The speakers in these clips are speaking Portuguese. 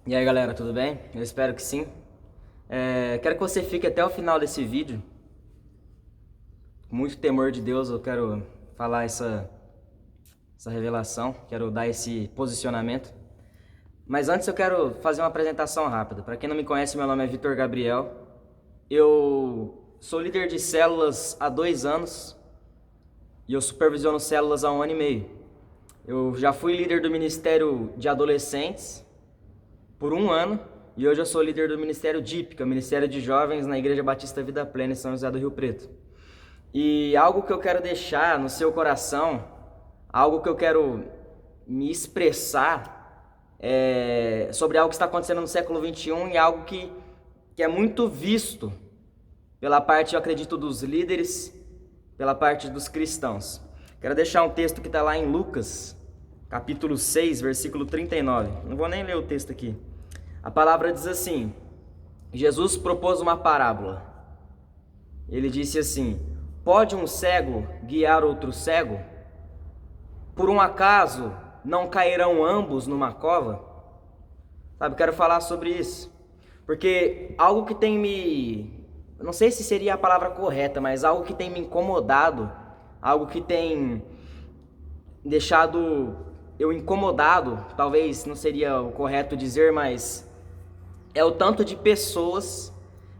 E aí galera, tudo bem? Eu espero que sim. Quero que você fique até o final desse vídeo. Com muito temor de Deus, eu quero falar essa revelação, quero dar esse posicionamento. Mas antes eu quero fazer uma apresentação rápida. Para quem não me conhece, meu nome é Vitor Gabriel. Eu sou líder de células há 2 anos e eu supervisiono células há 1 ano e meio. Eu já fui líder do Ministério de Adolescentes por 1 ano e hoje eu sou líder do Ministério DIP, que é o Ministério de Jovens na Igreja Batista Vida Plena em São José do Rio Preto. E algo que eu quero deixar no seu coração, algo que eu quero me expressar sobre algo que está acontecendo no século XXI e algo que é muito visto pela parte, eu acredito, dos líderes, pela parte dos cristãos. Quero deixar um texto que está lá em Lucas, capítulo 6, versículo 39. Não vou nem ler o texto aqui. A palavra diz assim: Jesus propôs uma parábola. Ele disse assim: pode um cego guiar outro cego? Por um acaso não cairão ambos numa cova? Sabe, quero falar sobre isso. Porque algo que tem me... não sei se seria a palavra correta, mas algo que tem me incomodado, algo que tem deixado eu incomodado, talvez não seria o correto dizer, mas é o tanto de pessoas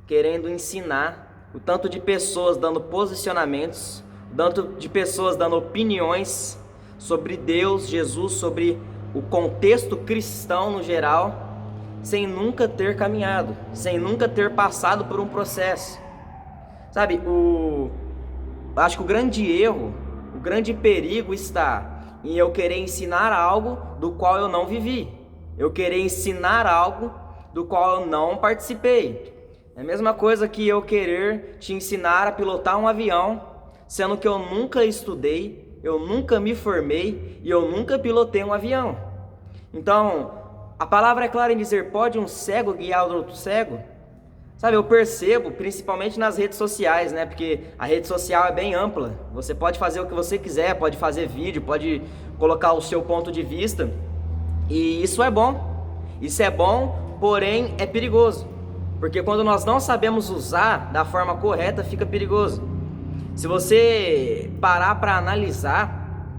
querendo ensinar, o tanto de pessoas dando posicionamentos, o tanto de pessoas dando opiniões sobre Deus, Jesus, sobre o contexto cristão no geral, sem nunca ter caminhado, sem nunca ter passado por um processo. Sabe, acho que o grande erro, o grande perigo está em eu querer ensinar algo do qual eu não vivi, eu querer ensinar algo do qual eu não participei. É a mesma coisa que eu querer te ensinar a pilotar um avião, sendo que eu nunca estudei, eu nunca me formei e eu nunca pilotei um avião. Então, a palavra é clara em dizer: pode um cego guiar outro cego? Sabe, eu percebo, principalmente nas redes sociais, né? Porque a rede social é bem ampla. Você pode fazer o que você quiser, pode fazer vídeo, pode colocar o seu ponto de vista. E isso é bom. Isso é bom, porém é perigoso. Porque quando nós não sabemos usar da forma correta, fica perigoso. Se você parar para analisar,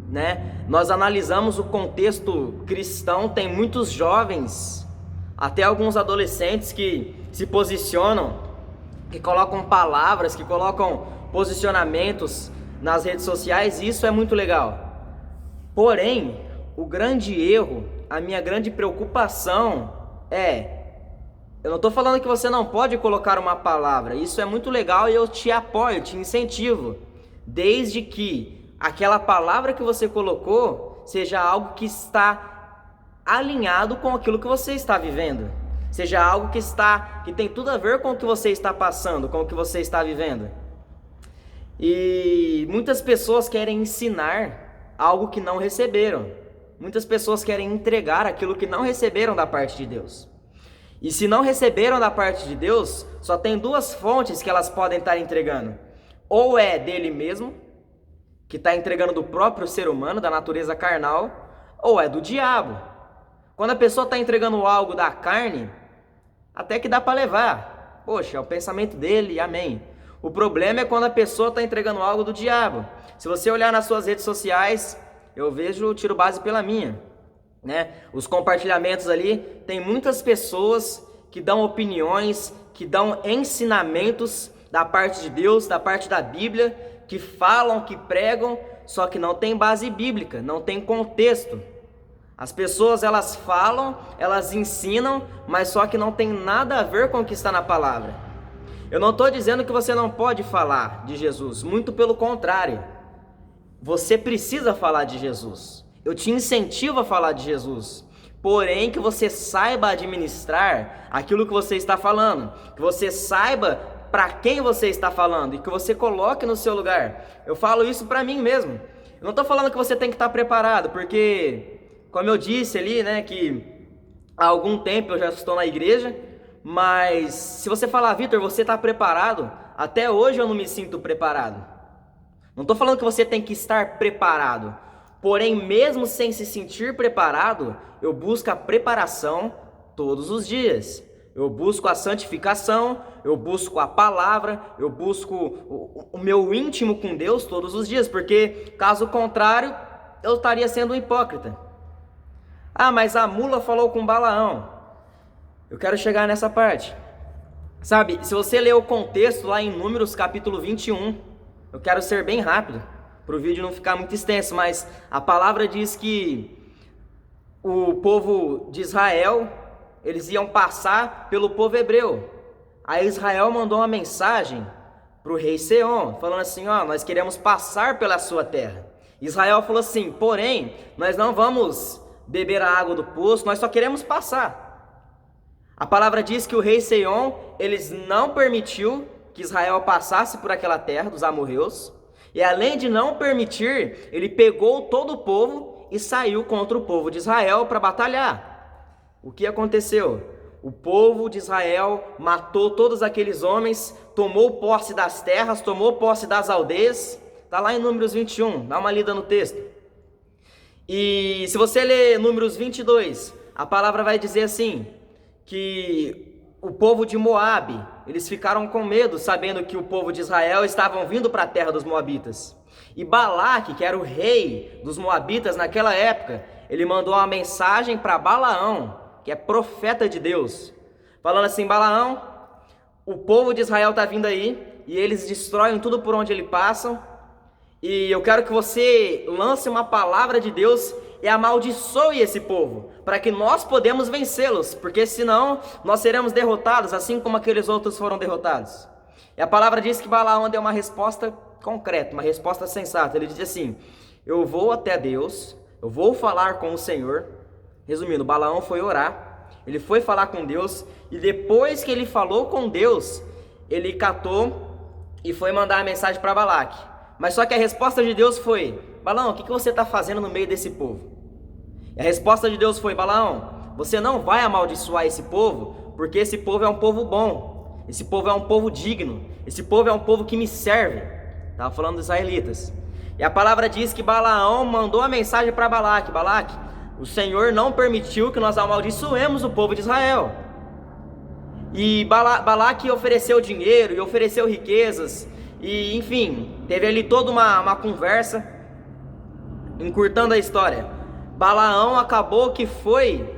né? Nós analisamos o contexto cristão, tem muitos jovens, até alguns adolescentes que se posicionam, que colocam palavras, que colocam posicionamentos nas redes sociais, e isso é muito legal. Porém, o grande erro, a minha grande preocupação eu não estou falando que você não pode colocar uma palavra, isso é muito legal e eu te apoio, te incentivo, desde que aquela palavra que você colocou seja algo que está alinhado com aquilo que você está vivendo, seja algo que tem tudo a ver com o que você está passando, com o que você está vivendo. E muitas pessoas querem ensinar algo que não receberam, muitas pessoas querem entregar aquilo que não receberam da parte de Deus. E se não receberam da parte de Deus, só tem duas fontes que elas podem estar entregando: ou é dele mesmo, que está entregando do próprio ser humano, da natureza carnal, ou é do diabo. Quando a pessoa está entregando algo da carne, até que dá para levar. Poxa, é o pensamento dele, amém. O problema é quando a pessoa está entregando algo do diabo. Se você olhar nas suas redes sociais, eu vejo, tiro base pela minha, né? Os compartilhamentos ali, tem muitas pessoas que dão opiniões, que dão ensinamentos da parte de Deus, da parte da Bíblia, que falam, que pregam, só que não tem base bíblica, não tem contexto. As pessoas, elas falam, elas ensinam, mas só que não tem nada a ver com o que está na palavra. Eu não estou dizendo que você não pode falar de Jesus, muito pelo contrário. Você precisa falar de Jesus. Eu te incentivo a falar de Jesus, porém que você saiba administrar aquilo que você está falando, que você saiba para quem você está falando e que você coloque no seu lugar. Eu falo isso para mim mesmo. Eu não estou falando que você tem que estar preparado, porque, como eu disse ali, né, que há algum tempo eu já estou na igreja, mas se você falar: Vitor, você está preparado? Até hoje eu não me sinto preparado. Não estou falando que você tem que estar preparado. Porém, mesmo sem se sentir preparado, eu busco a preparação todos os dias. Eu busco a santificação, eu busco a palavra, eu busco o meu íntimo com Deus todos os dias, porque caso contrário, eu estaria sendo um hipócrita. Ah, mas a mula falou com Balaão. Eu quero chegar nessa parte. Sabe, se você ler o contexto lá em Números capítulo 21, eu quero ser bem rápido, para o vídeo não ficar muito extenso, mas a palavra diz que o povo de Israel, eles iam passar pelo povo hebreu. Aí Israel mandou uma mensagem para o rei Seom, falando assim, ó, nós queremos passar pela sua terra. Israel falou assim, porém, nós não vamos beber a água do poço, nós só queremos passar. A palavra diz que o rei Seom, eles não permitiu que Israel passasse por aquela terra dos amorreus, e além de não permitir, ele pegou todo o povo e saiu contra o povo de Israel para batalhar. O que aconteceu? O povo de Israel matou todos aqueles homens, tomou posse das terras, tomou posse das aldeias. Está lá em Números 21, dá uma lida no texto. E se você ler Números 22, a palavra vai dizer assim, que o povo de Moabe, eles ficaram com medo, sabendo que o povo de Israel estavam vindo para a terra dos Moabitas. E Balaque, que era o rei dos Moabitas naquela época, ele mandou uma mensagem para Balaão, que é profeta de Deus, falando assim, Balaão, o povo de Israel está vindo aí, e eles destroem tudo por onde eles passam, e eu quero que você lance uma palavra de Deus e amaldiçoe esse povo, para que nós podemos vencê-los, porque senão nós seremos derrotados, assim como aqueles outros foram derrotados. E a palavra diz que Balaão deu uma resposta concreta, uma resposta sensata. Ele disse assim, eu vou até Deus, eu vou falar com o Senhor. Resumindo, Balaão foi orar, ele foi falar com Deus, e depois que ele falou com Deus, ele catou e foi mandar a mensagem para Balaque. Mas só que a resposta de Deus foi, Balaão, o que você está fazendo no meio desse povo? E a resposta de Deus foi, Balaão, você não vai amaldiçoar esse povo, porque esse povo é um povo bom, esse povo é um povo digno, esse povo é um povo que me serve. Estava falando dos israelitas. E a palavra diz que Balaão mandou a mensagem para Balaque, Balaque, o Senhor não permitiu que nós amaldiçoemos o povo de Israel. E Balaque ofereceu dinheiro e ofereceu riquezas, e enfim, teve ali toda uma conversa. Encurtando a história, Balaão acabou que foi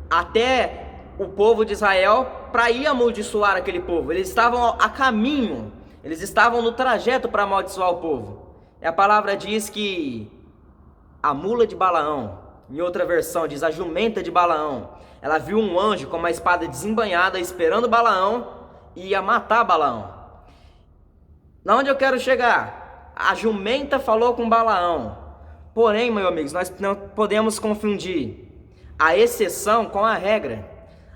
até o povo de Israel para ir amaldiçoar aquele povo. Eles estavam a caminho, eles estavam no trajeto para amaldiçoar o povo. E a palavra diz que a mula de Balaão, em outra versão diz a jumenta de Balaão, ela viu um anjo com uma espada desembainhada esperando Balaão e ia matar Balaão. Na onde eu quero chegar? A jumenta falou com Balaão. Porém, meus amigos, nós não podemos confundir a exceção com a regra.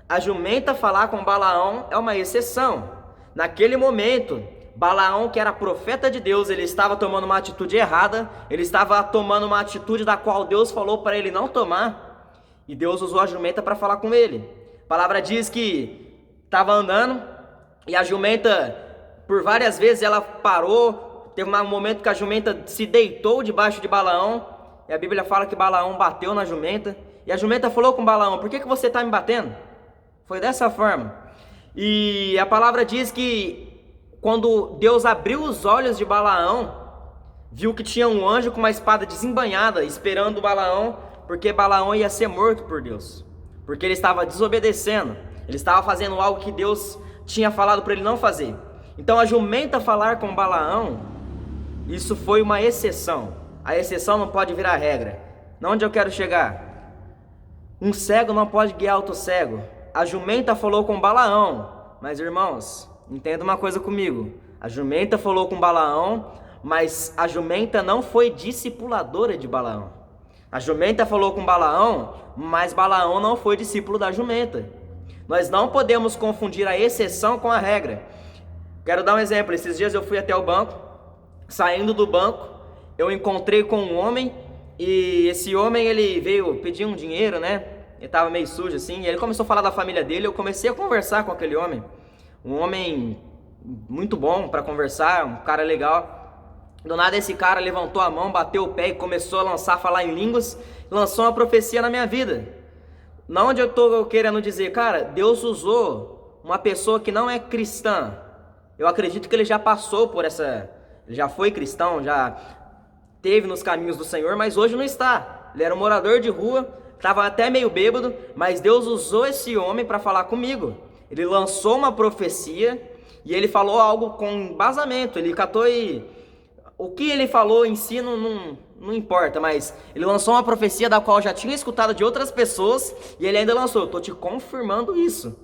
A jumenta falar com Balaão é uma exceção. Naquele momento, Balaão, que era profeta de Deus, ele estava tomando uma atitude errada, ele estava tomando uma atitude da qual Deus falou para ele não tomar, e Deus usou a jumenta para falar com ele. A palavra diz que estava andando, e a jumenta, por várias vezes, ela parou. Teve um momento que a jumenta se deitou debaixo de Balaão, e a Bíblia fala que Balaão bateu na jumenta, e a jumenta falou com Balaão, por que você está me batendo? Foi dessa forma. E a palavra diz que quando Deus abriu os olhos de Balaão, viu que tinha um anjo com uma espada desembainhada, esperando Balaão, porque Balaão ia ser morto por Deus, porque ele estava desobedecendo, ele estava fazendo algo que Deus tinha falado para ele não fazer. Então a jumenta falar com Balaão, isso foi uma exceção. A exceção não pode virar regra. Onde eu quero chegar? Um cego não pode guiar outro cego. A jumenta falou com Balaão. Mas irmãos, entenda uma coisa comigo. A jumenta falou com Balaão, mas a jumenta não foi discipuladora de Balaão. A jumenta falou com Balaão, mas Balaão não foi discípulo da jumenta. Nós não podemos confundir a exceção com a regra. Quero dar um exemplo. Esses dias eu fui até o banco. Saindo do banco, eu encontrei com um homem, e esse homem, ele veio pedir um dinheiro, né? Ele estava meio sujo assim, e ele começou a falar da família dele. Eu comecei a conversar com aquele homem, um homem muito bom para conversar, um cara legal. Do nada esse cara levantou a mão, bateu o pé e começou a falar em línguas, lançou uma profecia na minha vida. Não onde eu estou querendo dizer, cara, Deus usou uma pessoa que não é cristã. Eu acredito que ele já passou por essa, ele já foi cristão, já teve nos caminhos do Senhor, mas hoje não está. Ele era um morador de rua, estava até meio bêbado, mas Deus usou esse homem para falar comigo. Ele lançou uma profecia e ele falou algo com embasamento. Ele catou e o que ele falou em si não importa, mas ele lançou uma profecia da qual eu já tinha escutado de outras pessoas e ele ainda lançou. Eu estou te confirmando isso.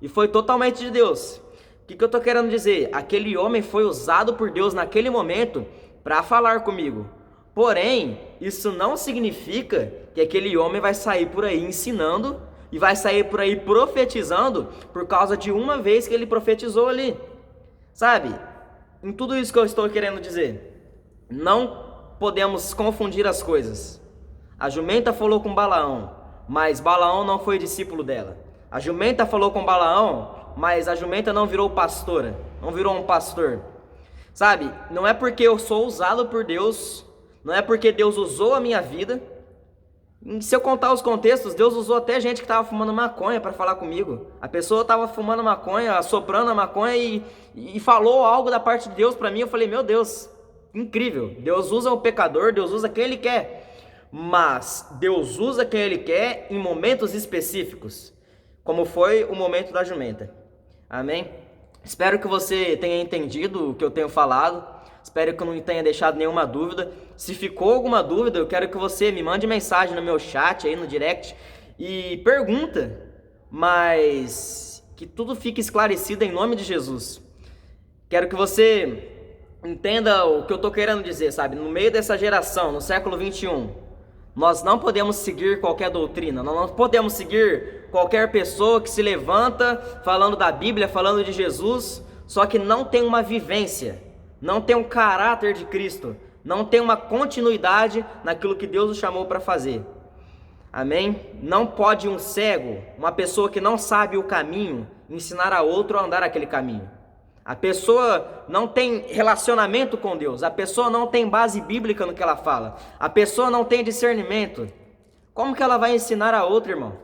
E foi totalmente de Deus. O que eu estou querendo dizer? Aquele homem foi usado por Deus naquele momento para falar comigo. Porém, isso não significa que aquele homem vai sair por aí ensinando e vai sair por aí profetizando por causa de uma vez que ele profetizou ali. Sabe? Em tudo isso que eu estou querendo dizer, não podemos confundir as coisas. A jumenta falou com Balaão, mas Balaão não foi discípulo dela. A jumenta falou com Balaão, mas a jumenta não virou pastora, não virou um pastor. Sabe? Não é porque eu sou usado por Deus, não é porque Deus usou a minha vida. Se eu contar os contextos, Deus usou até gente que estava fumando maconha para falar comigo. A pessoa estava fumando maconha, assoprando a maconha e falou algo da parte de Deus para mim. Eu falei, meu Deus, incrível. Deus usa o pecador, Deus usa quem Ele quer. Mas Deus usa quem Ele quer em momentos específicos, como foi o momento da jumenta. Amém? Espero que você tenha entendido o que eu tenho falado. Espero que eu não tenha deixado nenhuma dúvida. Se ficou alguma dúvida, eu quero que você me mande mensagem no meu chat, aí no direct, e pergunta, mas que tudo fique esclarecido em nome de Jesus. Quero que você entenda o que eu estou querendo dizer, sabe? No meio dessa geração, no século 21, nós não podemos seguir qualquer doutrina, nós não podemos seguir qualquer pessoa que se levanta falando da Bíblia, falando de Jesus, só que não tem uma vivência, não tem um caráter de Cristo, não tem uma continuidade naquilo que Deus o chamou para fazer. Amém? Não pode um cego, uma pessoa que não sabe o caminho, ensinar a outro a andar aquele caminho. A pessoa não tem relacionamento com Deus, a pessoa não tem base bíblica no que ela fala, a pessoa não tem discernimento. Como que ela vai ensinar a outra, irmão?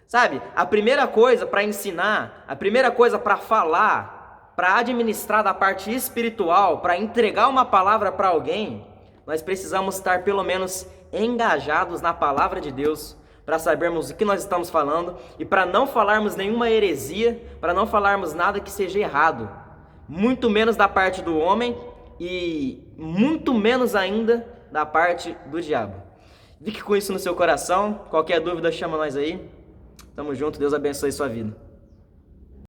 Sabe, a primeira coisa para ensinar, a primeira coisa para falar, para administrar da parte espiritual, para entregar uma palavra para alguém, nós precisamos estar pelo menos engajados na palavra de Deus, para sabermos o que nós estamos falando e para não falarmos nenhuma heresia, para não falarmos nada que seja errado, muito menos da parte do homem e muito menos ainda da parte do diabo. Fique com isso no seu coração. Qualquer dúvida, chama nós aí. Tamo junto, Deus abençoe sua vida.